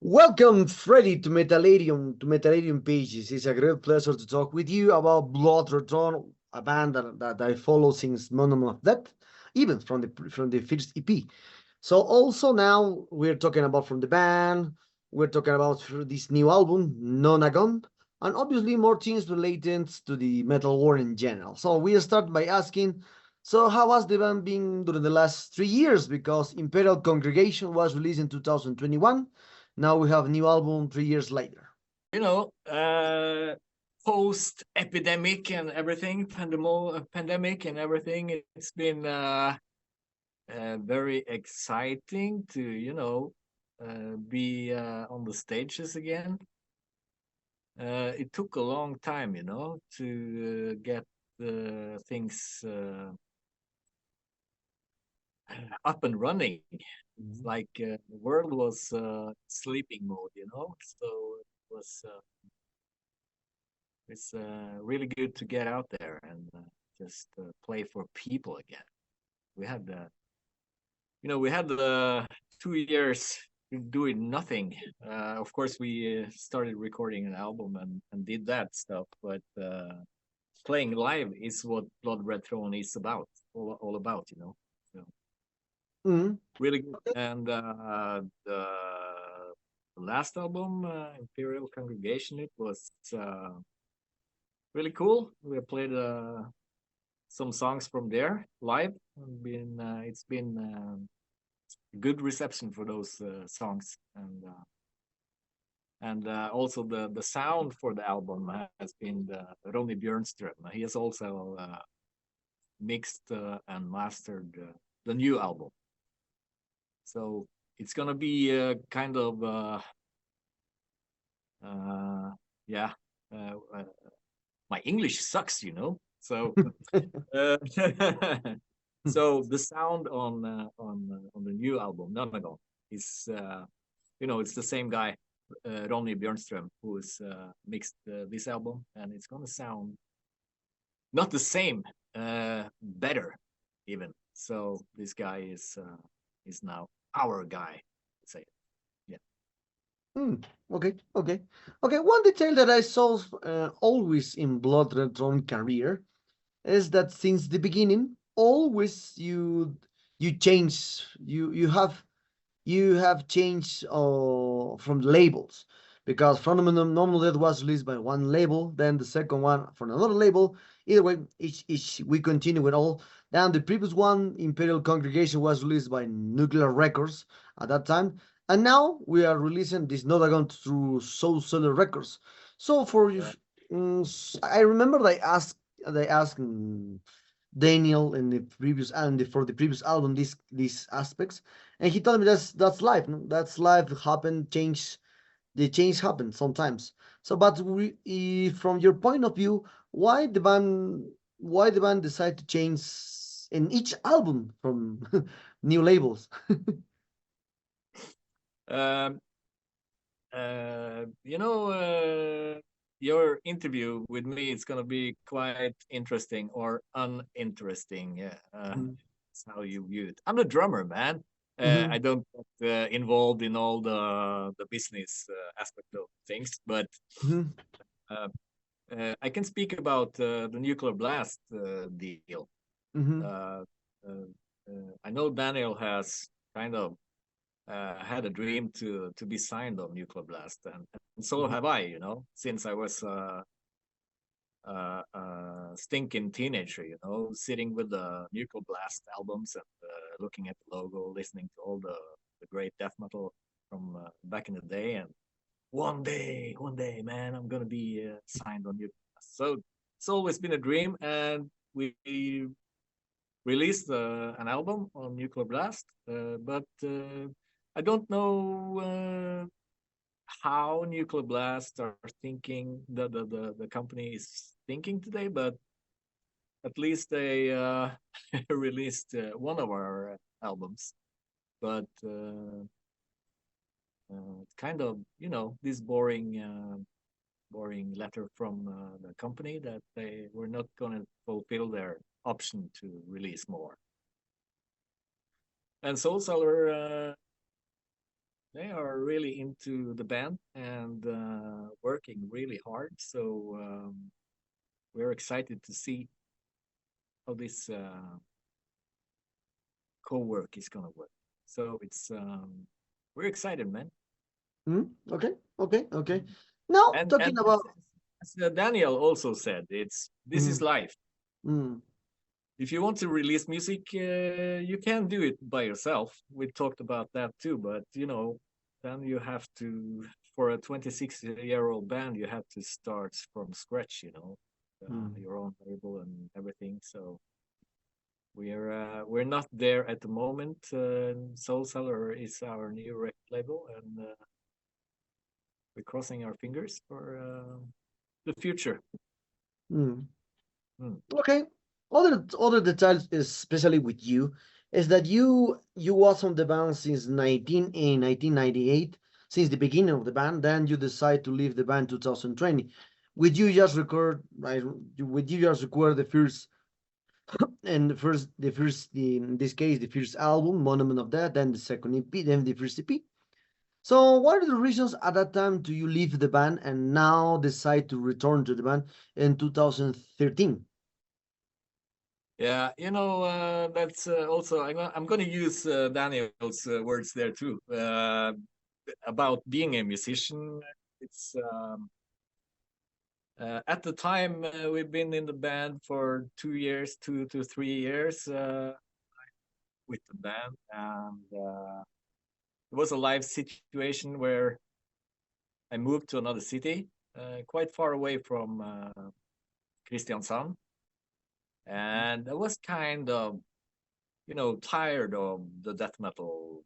Welcome, Freddy, to Metallarium Pages. It's a great pleasure to talk with you about Blood Return, a band that I follow since Monument of Death, even from the first EP. So also now we're talking about from the band, we're talking about this new album, Nonagon, and obviously more things related to the metal war in general. So we start by asking, so how has the band been during the last 3 years? Because Imperial Congregation was released in 2021. Now we have a new album 3 years later. You know, post epidemic and everything, pandemic and everything, it's been very exciting to, be on the stages again. It took a long time, to get things up and running. Like the world was sleeping mode, so it's really good to get out there and just play for people again. We had the 2 years doing nothing. Of course, we started recording an album and did that stuff, but playing live is what Blood Red Throne is about, all about, So really good. And the last album, Imperial Congregation, it was really cool. We played some songs from there live. It's been good reception for those songs, and also the sound for the album has been Ronny Björnström. He has also mixed and mastered the new album. So it's gonna be kind of my English sucks, So so the sound on the new album, Nonagon, is it's the same guy, Ronny Björnström, who has mixed this album, and it's gonna sound not the same, better even. So this guy is now our guy, say. Okay. One detail that I saw always in Blood Red Throne career is that since the beginning, always you change you have changed from labels, because Phenomenon Normal Death was released by one label, then the second one from another label. Either way, each we continue with all. Then the previous one, Imperial Congregation, was released by Nuclear Records at that time, and now we are releasing this Nodagon through Soul Seller Records. So I remember they asked Daniel in the previous and for the previous album these aspects, and he told me that's life. No? That's life. Happen, change. The change happens sometimes. So, but from your point of view, why the band decide to change in each album from new labels? Um, your interview with me is going to be quite interesting or uninteresting. That's how you view it. I'm a drummer, man. I don't get involved in all the business aspect of things, but I can speak about the Nuclear Blast deal. I know Daniel has kind of had a dream to be signed on Nuclear Blast, and so have I. Since I was stinking teenager, sitting with the Nuclear Blast albums and looking at the logo, listening to all the great death metal from back in the day, and one day, man, I'm gonna be signed on Nuclear Blast. So it's always been a dream, and we released an album on Nuclear Blast, but I don't know how Nuclear Blast are thinking, the company is thinking today, but at least they released one of our albums. But kind of, this boring letter from the company that they were not going to fulfill their option to release more. And Soul Seller They are really into the band and working really hard. So we're excited to see how this co-work is gonna work. So it's we're excited, man. Okay, okay, okay. Now And talking about. as Daniel also said, it's this is Mm, life. mm, If you want to release music, you can do it by yourself. We talked about that too, but you know, then you have to, for a 26-year-old band, you have to start from scratch. You know, mm, your own label and everything. So we're not there at the moment. Soul Seller is our new record label, and we're crossing our fingers for the future. mm. Mm. Okay. Other details, especially with you, is that you was on the band since 1998, since the beginning of the band. Then you decide to leave the band 2020. Would you just record, right? Would you just record the first and in this case the first album, Monument of Death, then the second EP, then the first EP. So what are the reasons at that time do you leave the band and now decide to return to the band in 2013? Yeah, you know, that's also I'm going to use Daniel's words there too about being a musician. It's at the time we've been in the band for 2 years, 2 to 3 years with the band, and it was a live situation where I moved to another city, quite far away from Kristiansand, and I was kind of, you know, tired of the death metal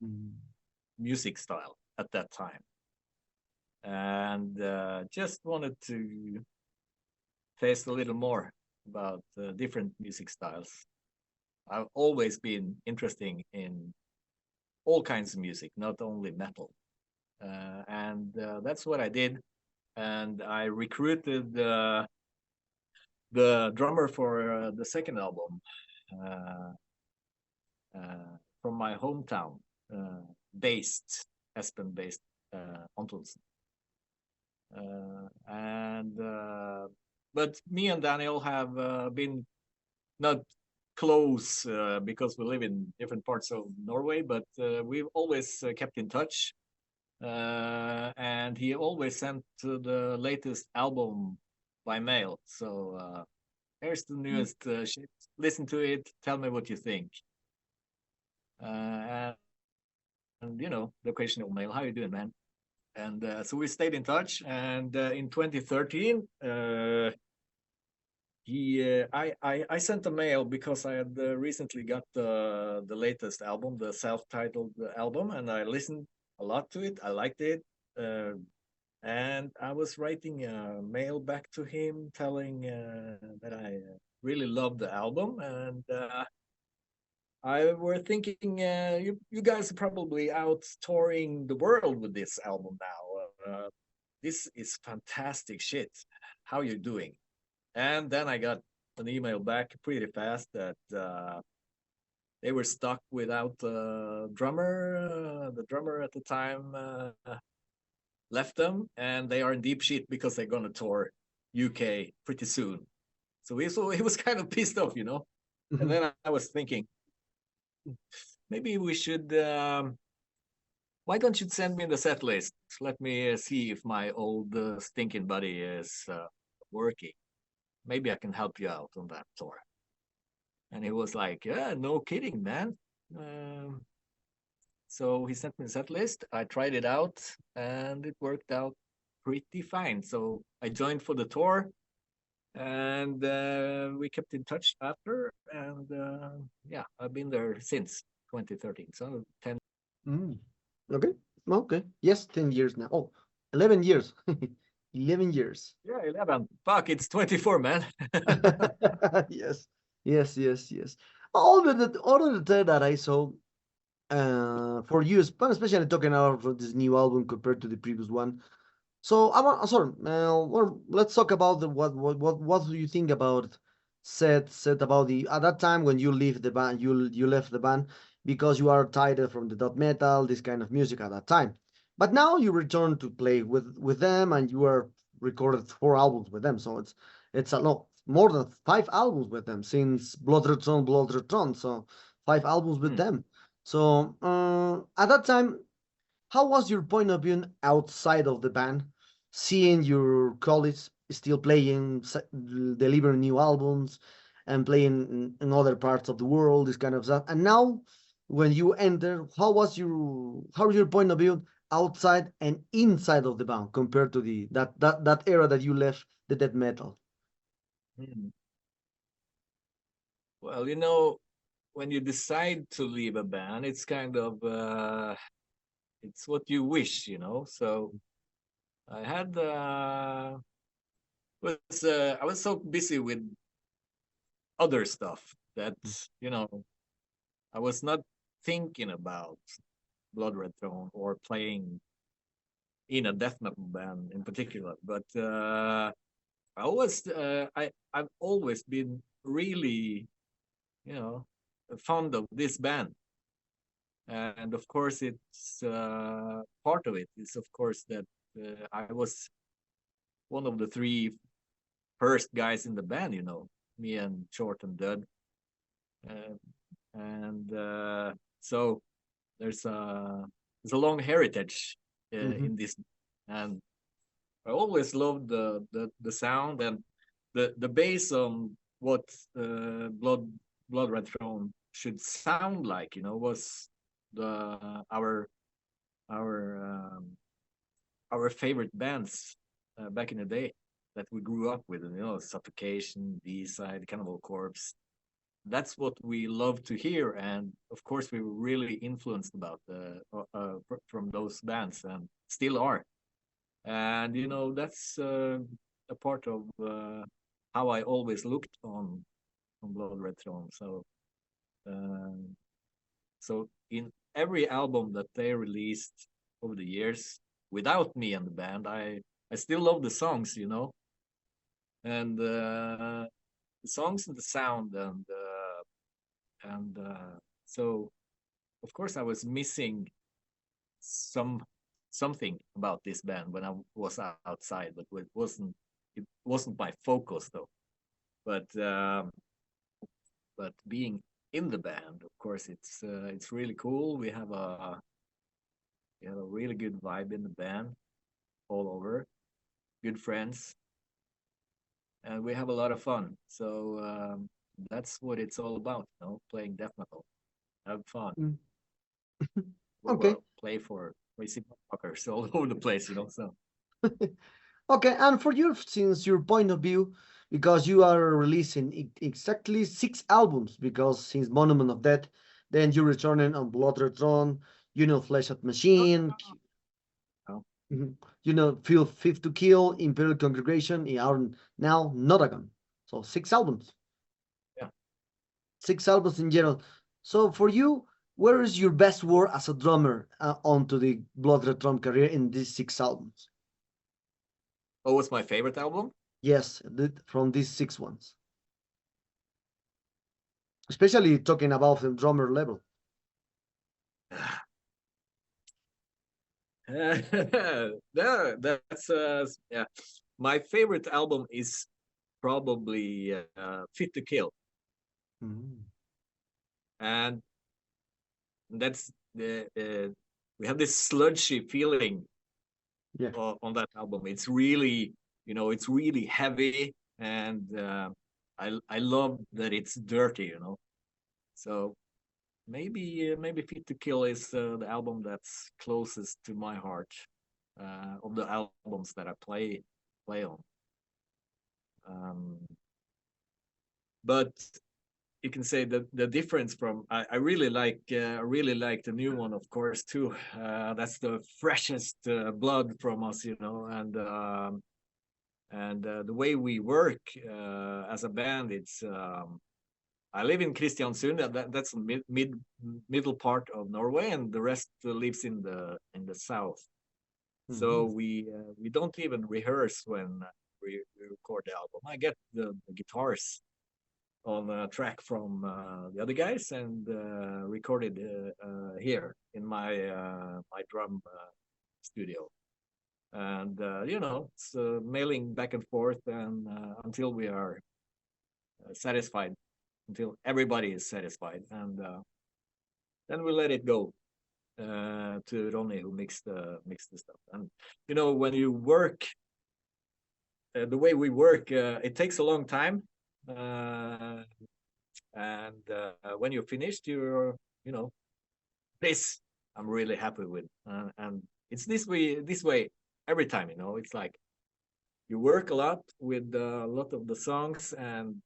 Mm. music style at that time, and just wanted to taste a little more about different music styles. I've always been interested in all kinds of music, not only metal, and that's what I did. And I recruited the drummer for the second album uh, from my hometown, based Espen based Antonsen. And but me and Daniel have been not close because we live in different parts of Norway, but we've always kept in touch. And he always sent the latest album by mail. So here's the newest shit. Listen to it. Tell me what you think. And you know, the occasional mail. How you doing, man? And so we stayed in touch. And in 2013, I sent a mail because I had recently got the latest album, the self-titled album, and I listened a lot to it. I liked it. And I was writing a mail back to him telling that I really loved the album, and I were thinking you guys are probably out touring the world with this album now. This is fantastic shit. How you doing? And then I got an email back pretty fast that they were stuck without a drummer. The drummer at the time left them, and they are in deep shit because they're gonna tour UK pretty soon. So he was kind of pissed off, you know. And Mhm. then I was thinking, maybe we should. Why don't you send me the set list? Let me see if my old stinking buddy is working. Maybe I can help you out on that tour. And he was like, yeah, no kidding, man. Um, so he sent me the set list. I tried it out, and it worked out pretty fine. So I joined for the tour, and we kept in touch after. And yeah, I've been there since 2013. So 10. Mm. Okay. Okay. Yes, 10 years now. Oh, 11 years. 11 years. Yeah, 11. Fuck, it's 24, man. Yes. Yes, yes, yes. All of the time that I saw for you, especially talking about this new album compared to the previous one. So I want, sorry, well, let's talk about what do you think about said about the at that time when you leave the band, you left the band. because you are tired from the death metal, this kind of music at that time. But now you return to play with them, and you are recorded 4 albums with them. So it's a lot more than 5 albums with them since Blood Return. So 5 albums with Hmm. them. So at that time, how was your point of view outside of the band, seeing your colleagues still playing, delivering new albums, and playing in other parts of the world, this kind of stuff? And now, when you enter, how's your point of view outside and inside of the band compared to that era that you left the death metal? Hmm. Well, you know, when you decide to leave a band, it's kind of it's what you wish, you know. So I had I was so busy with other stuff that, you know, I was not thinking about Blood Red Throne or playing in a death metal band in particular. But I've always been really, you know, fond of this band. And of course, it's part of it is, of course, that I was one of the three first guys in the band, you know, me and Short and Dud. Uh, and so there's a long heritage Mm-hmm. in this, and I always loved the sound and the bass on what Blood Red Throne should sound like. You know, was the our um, our favorite bands back in the day that we grew up with. You know, Suffocation, B-side, Cannibal Corpse. That's what we love to hear, and of course, we were really influenced about from those bands, and still are. And you know, that's a part of how I always looked on Blood Red Throne. Um, so in every album that they released over the years, without me and the band, I still love the songs, you know, and the songs and the sound and so of course I was missing some something about this band when I was outside, but it wasn't my focus though. But but being in the band, of course, it's really cool. We have a really good vibe in the band all over, good friends, and we have a lot of fun. So that's what it's all about, you know, playing death metal, have fun, Mm. Okay. well, play for crazy fuckers all over the place, you know. So Okay, and for you, since your point of view, because you are releasing exactly 6 albums, because since Monument of Death, then you're returning on Blood Red Throne, Flesh at no, Machine, no, mhm, Feel Fifth to Kill, Imperial Congregation, and are now Notagon. So 6 albums, yeah. 6 albums in general. So for you, where is your best work as a drummer onto the Blood Red Throne career in these 6 albums? What was my favorite album? Yes, from these 6 ones. Especially talking about the drummer level. Yeah, that's yeah. My favorite album is probably Fit to Kill, Mm. and that's the we have this sludgy feeling Yeah. on that album. It's really, you know, it's really heavy, and I love that it's dirty, you know. So maybe Fit to Kill is the album that's closest to my heart of the albums that I play on. Um, but you can say that the difference from I really like the new one, of course, too. That's the freshest blood from us, you know, and the way we work as a band, it's I live in Kristiansund. That's middle part of Norway, and the rest lives in the south. So Mhm. we don't even rehearse when we record the album. I get the guitars on a track from the other guys and recorded here in my drum studio. And it's mailing back and forth and until we are satisfied, until everybody is satisfied, and then we let it go to Ronnie, who mixed the stuff. And when you work the way we work, it takes a long time, and when you're finished, you're this I'm really happy with, and it's this way every time. It's like you work a lot with a lot of the songs and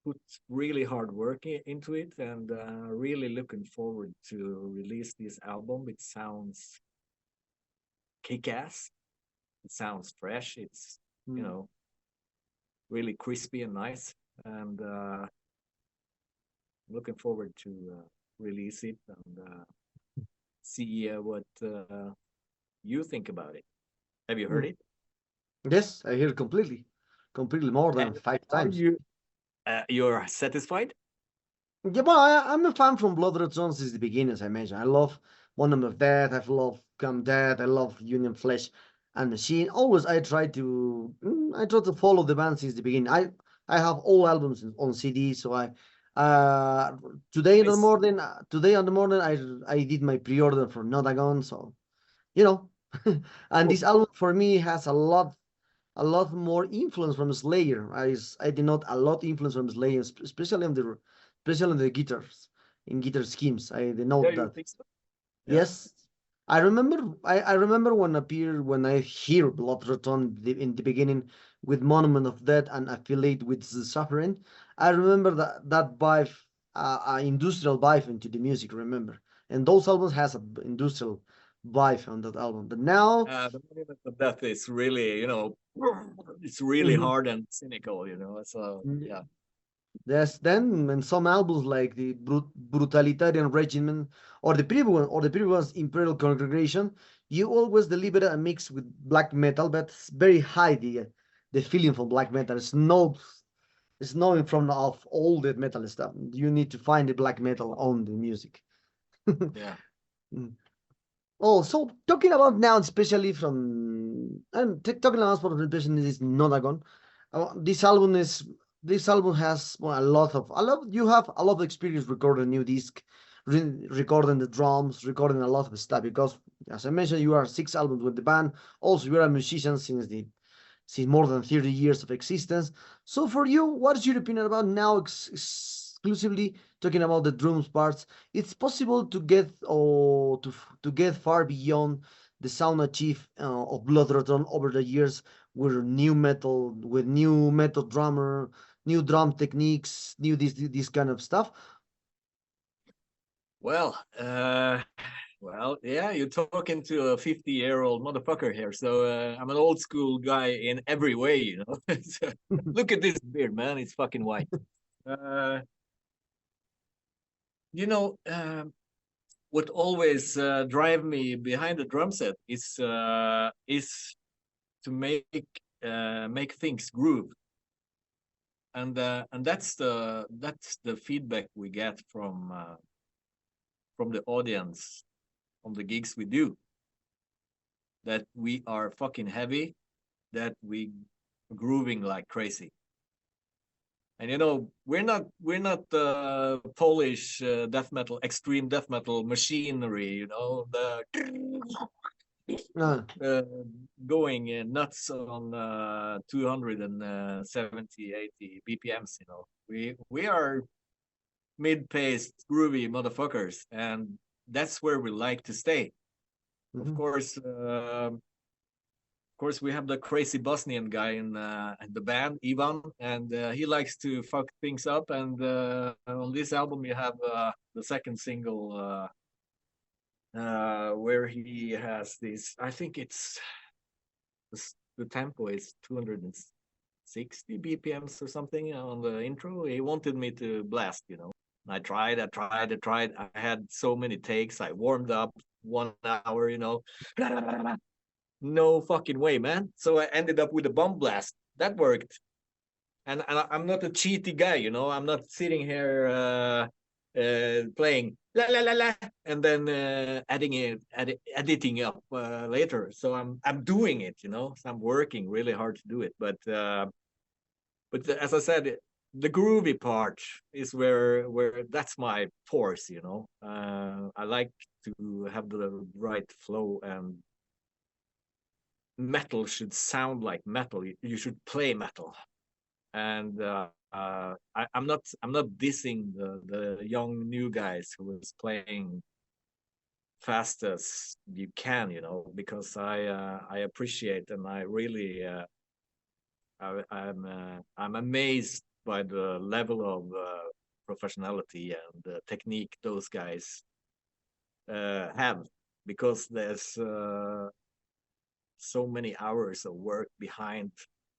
put really hard work into it, and really looking forward to release this album. It sounds kick-ass. It sounds fresh. It's really crispy and nice, and looking forward to release it and see what you think about it. Have you heard it? Yes, I hear it completely more than And 5 times. You're satisfied? Yeah, but I'm a fan from Blood Red Zone since the beginning, as I mentioned. I love Monument of Death, I love Come Death, I love Union Flesh and Machine. Always I try to follow the band since the beginning. I have all albums on CD, so I uh today in the Nice. morning today on the morning I did my pre-order for Notagon, so you know. And Cool. this album for me has a lot more influence from Slayer. I denote a lot influence from Slayer, especially on the guitars, in guitar schemes. I Yeah, denote you that. think so? Yeah. Yes, I remember when I hear Blood Return in the beginning with Monument of Death and affiliate with the Suffering. I remember that vibe, industrial vibe into the music. Remember, and those albums has a industrial vibe on that album. But now. The Monument of Death is really, it's really Mhm. hard and cynical. So yeah. Yes, then and some albums like the Brutalitarian Regimen or the previous ones, Imperial Congregation, you always deliver a mix with black metal, but it's very high the feeling for black metal. It's no in front of all the metal stuff. You need to find the black metal on the music. Yeah. Mm. Oh, so talking about now, especially from and talking about for representation is Nodagon. This album has well, you have a lot of experience recording a new disc, recording the drums, recording a lot of stuff because as I mentioned, you are 6 albums with the band. Also, you are a musician since more than 30 years of existence. So for you, what is your opinion about now exclusively talking about the drums parts? It's possible to get or to get far beyond the sound achieved of Blood Rotten over the years with new metal drummer, new drum techniques, new this kind of stuff. Well, yeah, you're talking to a 50-year-old motherfucker here. So I'm an old school guy in every way. So, look at this beard, man. It's fucking white. Uh, you know, what always drive me behind the drum set is to make things groove, and that's the feedback we get from the audience on the gigs we do, that we are fucking heavy, that we grooving like crazy. And we're not Polish death metal, extreme death metal machinery, the Uh, uh, going nuts on 270, 80 BPMs. We are mid-paced, groovy motherfuckers, and that's where we like to stay. Of mhm. course, we have the crazy Bosnian guy in the band, Ivan, and he likes to fuck things up. And on this album, you have the second single where he has this. I think the tempo is 260 BPMs or something on the intro. He wanted me to blast. I tried. I had so many takes. I warmed up 1 hour. No fucking way, man. So I ended up with a bomb blast. That worked. and I'm not a cheaty guy, you know. I'm not sitting here playing la la la la and then editing up later. So I'm doing it, you know. So I'm working really hard to do it. But as I said, the groovy part is where that's my force, you know. I like to have the right flow, and metal should sound like metal. You should play metal, and I'm not dissing the young new guys who is playing fast as you can, you know, because I appreciate, and I really I'm amazed by the level of professionality and technique those guys have, because there's so many hours of work behind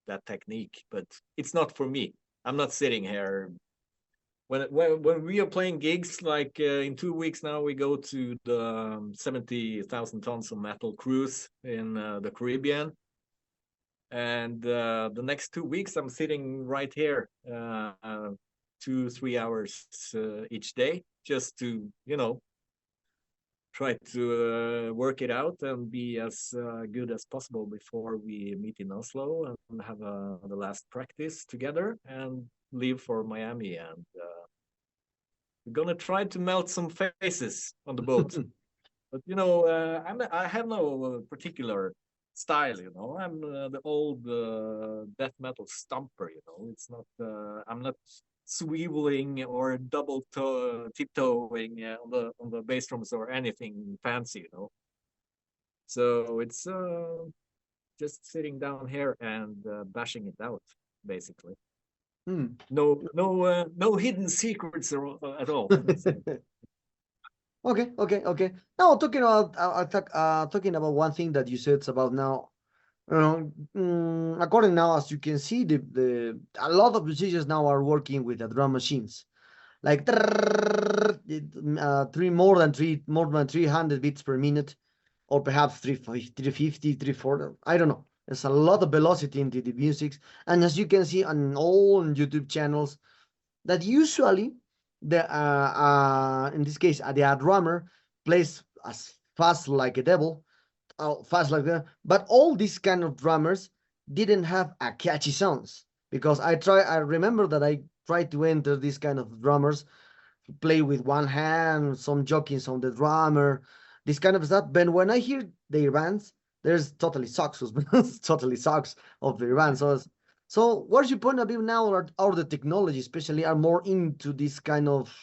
that technique. But it's not for me. I'm not sitting here. When we are playing gigs, like in 2 weeks now, we go to the 70,000 tons of metal cruise in the Caribbean. And the next 2 weeks, I'm sitting right here 2-3 hours each day, just to, you know, try to work it out and be as good as possible before we meet in Oslo and have the last practice together and leave for Miami. And we're gonna try to melt some faces on the boat. But you know, I have no particular style. You know, I'm the old death metal stomper. You know, it's not. I'm not swiveling or tiptoeing on the bass drums or anything fancy. You know, so it's just sitting down here and bashing it out, basically. No hidden secrets at all. Okay. Now talking about one thing that you said about now. According now, as you can see, the a lot of musicians now are working with the drum machines, like more than 300 beats per minute, or perhaps 350, 340. I don't know. There's a lot of velocity into the music, and as you can see on all YouTube channels, that usually the in this case the drummer plays as fast like a devil, fast like that. But all these kind of drummers didn't have a catchy sounds, because I remember that I tried to enter these kind of drummers, play with one hand, some jokings on the drummer, this kind of stuff. But when I hear their bands, there's totally sucks, totally sucks of their bands. So what's your point of view now, or the technology especially are more into this kind of,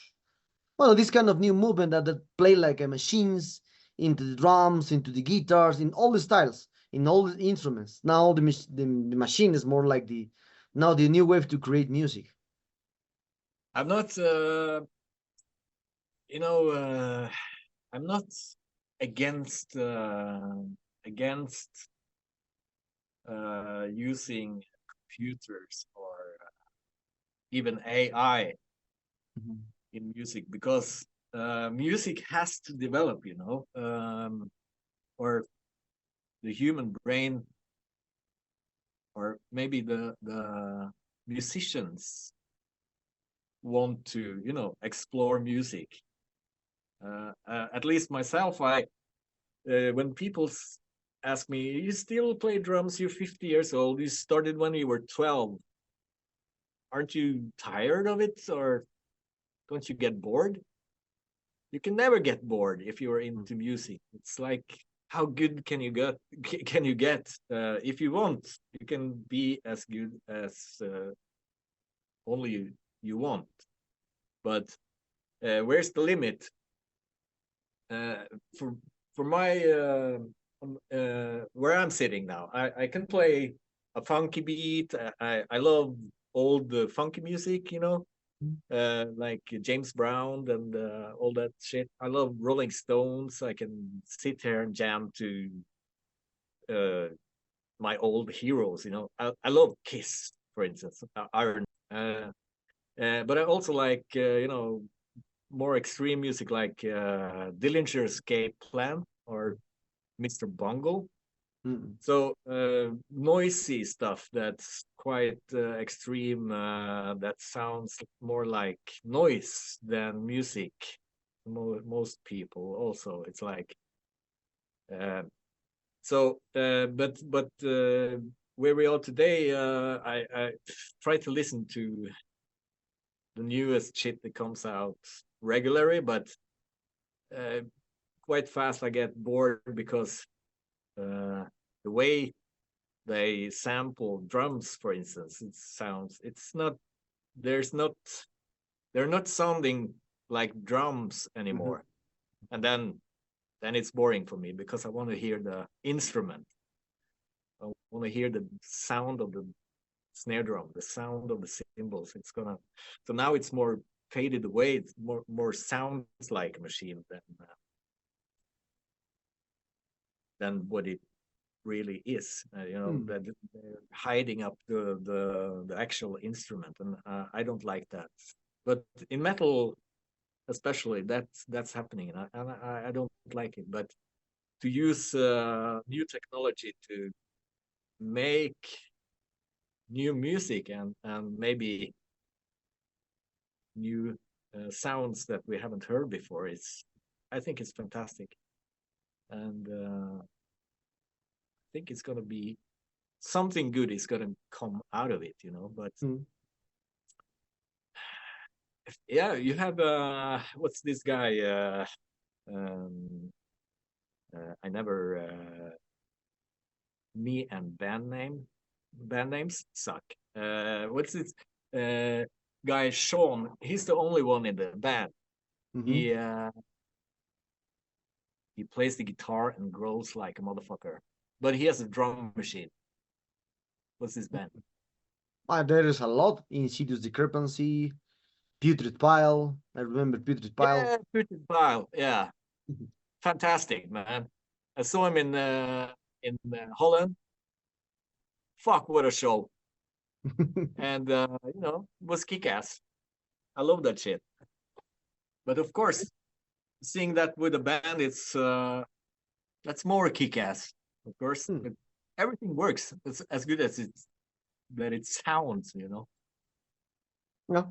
well, this kind of new movement that play like a machines into the drums, into the guitars, in all the styles, in all the instruments. Now the machine is more like the new wave to create music. I'm not, you know, I'm not against against using computers or even AI in music, because music has to develop, you know, or the human brain, or maybe the musicians want to, you know, explore music. At least myself, when people ask me, you still play drums, you're 50 years old, you started when you were 12, aren't you tired of it, or don't you get bored? You can never get bored if you're into music. It's like, how good can you get? If you want, you can be as good as only you want. But where's the limit? For my where I'm sitting now, I can play a funky beat. I love old funky music, you know, like James Brown and all that shit. I love Rolling Stones. I can sit here and jam to my old heroes, you know. I love Kiss, for instance, Iron. But I also like, you know, more extreme music like Dillinger Escape Plan or Mr. Bungle. Mm. So noisy stuff that's quite extreme, that sounds more like noise than music. Most people also, it's like uh, so. But where we are today, I try to listen to the newest shit that comes out regularly, but uh, quite fast I get bored because the way they sample drums, for instance, it's not, there's not, they're not sounding like drums Mhm. anymore. And then it's boring for me because I want to hear the instrument. I want to hear the sound of the snare drum, the sound of the cymbals. So now it's more faded away. It's more sounds like a machine than what it really is. Mm. That they're hiding up the actual instrument, and I don't like that. But in metal, especially, that's happening, and I don't like it. But to use new technology to make new music and maybe new sounds that we haven't heard before, I think it's fantastic, and I think it's gonna be something good is gonna come out of it, But Mm. yeah, you have what's this guy? Um, I never me and band names suck. What's this guy Sean? He's the only one in the band. Mhm. He plays the guitar and growls like a motherfucker, but he has a drum machine. What's this band? There is a lot. Insidious Discrepancy, Putrid Pile. I remember Putrid Pile. Yeah, Pretty Pile. Yeah, fantastic, man. I saw him in Holland. Fuck, what a show! And it was kick-ass. I love that shit. But of course, seeing that with a band, that's more kick-ass, of course. Hmm. But everything works. It's as good as it sounds. Yeah,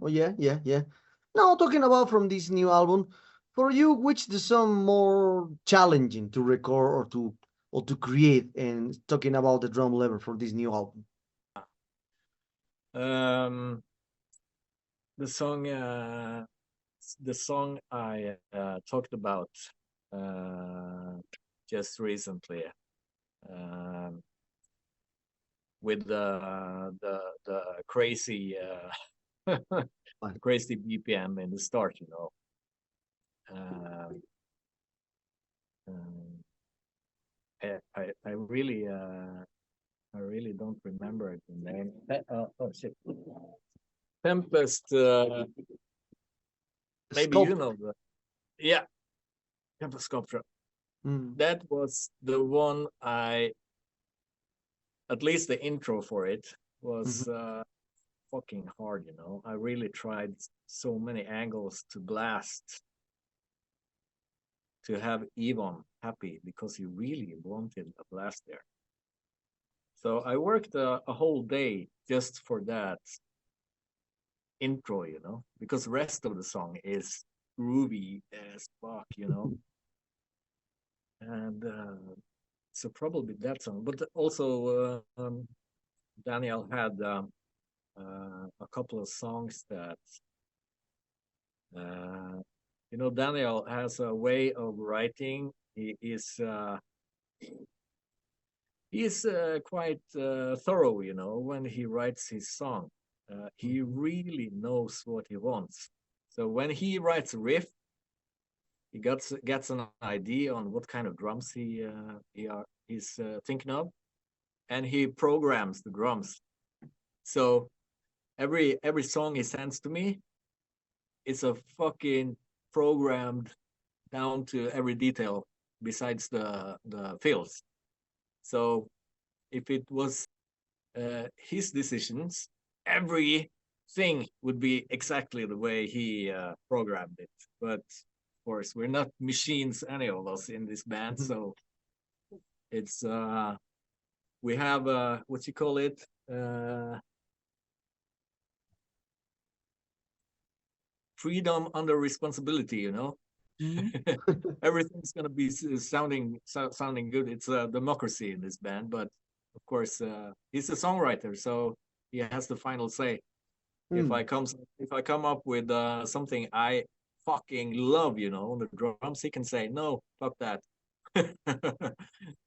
oh, yeah, yeah, yeah. Now talking about from this new album, for you, which the song more challenging to record or to create? And talking about the drum level for this new album. Um, the song, I talked about uh, just recently, um, with the crazy Fine. crazy BPM in the start. Uh, um, I really don't remember the name. Oh shit, Tempest. Maybe you Sculptor. know yeah, Tempest Sculpture. Mm. That was the one at least the intro for it Mhm. was fucking hard. I really tried so many angles to blast to have Yvonne happy because he really wanted a blast there. So I worked a whole day just for that intro, because the rest of the song is groovy as fuck. And so probably that song, but also Daniel had a couple of songs that uh, Daniel has a way of writing. He is quite thorough, when he writes his song. He Mhm. really knows what he wants. So when he writes a riff, he gets an idea on what kind of drums he's thinking of, and he programs the drums. So every song he sends to me is a fucking programmed down to every detail besides the fills. So if it was his decisions, everything would be exactly the way he programmed it. But of course, we're not machines, any of us in this band, Mhm. so it's we have what you call it, freedom under responsibility, you know. Everything's gonna be sounding good. It's a democracy in this band, but of course he's a songwriter, so he has the final say. If I come up with something I fucking love, you know, on the drums, he can say no, fuck that.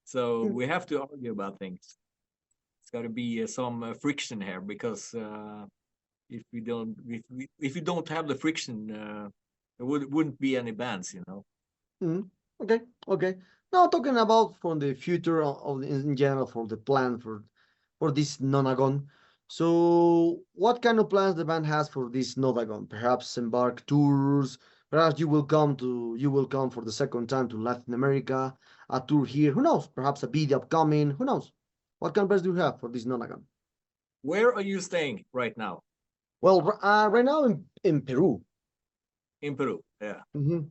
So we have to argue about things. It's got to be some friction here, because if you don't have the friction, there wouldn't be any bands, you know. Okay, okay. Now talking about from the future of in general for the plan for this Nonagon. So what kind of plans the band has for this Nonagon? Perhaps embark tours. Perhaps you will come for the second time to Latin America, a tour here. Who knows? Perhaps a video upcoming. Who knows? What kind of plans do you have for this Nonagon? Where are you staying right now? Well, right now in Peru. In Peru, yeah. Mm-hmm.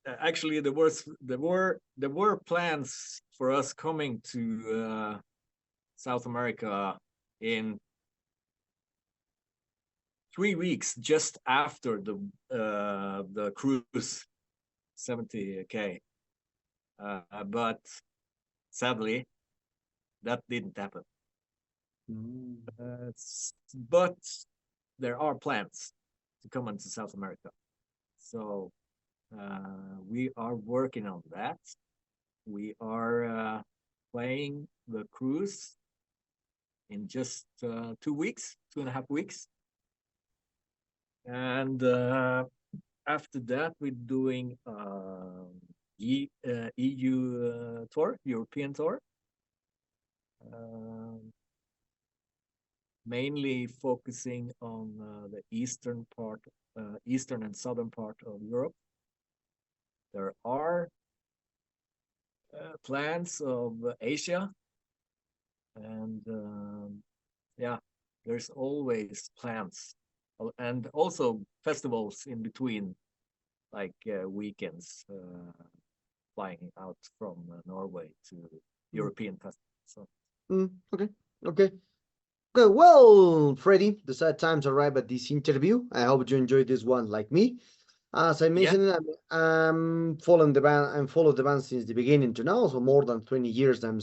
Actually, there were plans for us coming to South America in 3 weeks, just after the cruise 70K, but sadly that didn't happen. But there are plans to come into South America, so we are working on that. We are playing the cruise in just 2 weeks, 2.5 weeks. And after that, we're doing EU tour, European tour. Mainly focusing on the eastern and southern part of Europe. There are plans of Asia, and yeah, there's always plans, and also festivals in between, like weekends, flying out from Norway to European festivals. So. Okay, okay. Okay, well, Freddy, the sad times arrive at this interview. I hope you enjoyed this one like me. As I mentioned, I'm following the band. I'm followed the band since the beginning to now, so more than 20 years I'm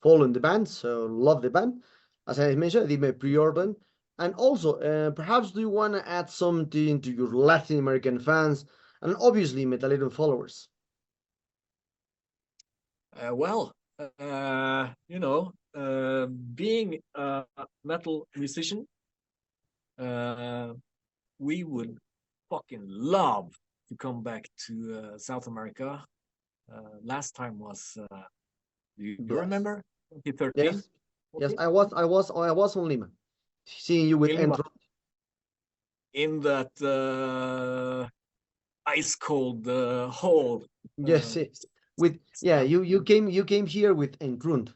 following the band. So love the band. As I mentioned, I did my pre-order, and also perhaps do you want to add something to your Latin American fans and obviously Metallica followers? Well, you know, being a metal musician, we would fucking love to come back to South America. Last time was, do you remember? 2013? Yes, yes, I was on Lima, seeing you with Entro. In that ice cold hole. Yes, yes. With you came here with Engrund.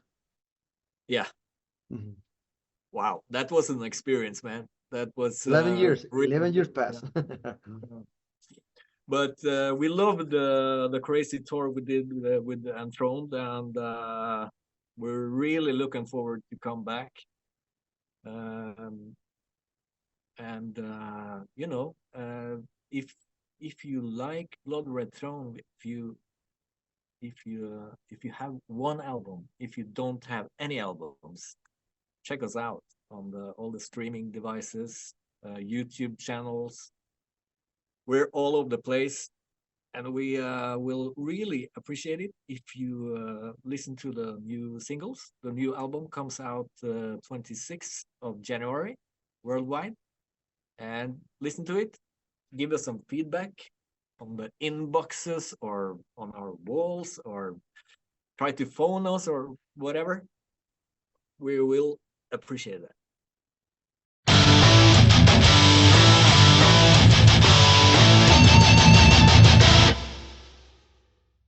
Yeah. Wow, that was an experience, man. That was 11 years. really, 11 years passed. But we loved the crazy tour we did with Enthroned, and we're really looking forward to come back. And you know, if you like Blood Red Throne, if you have one album, if you don't have any albums, check us out on all the streaming devices, YouTube channels. We're all over the place, and we will really appreciate it if you listen to the new singles. The new album comes out 26th of January worldwide, and listen to it. Give us some feedback on the inboxes or on our walls, or try to phone us or whatever. We will appreciate that.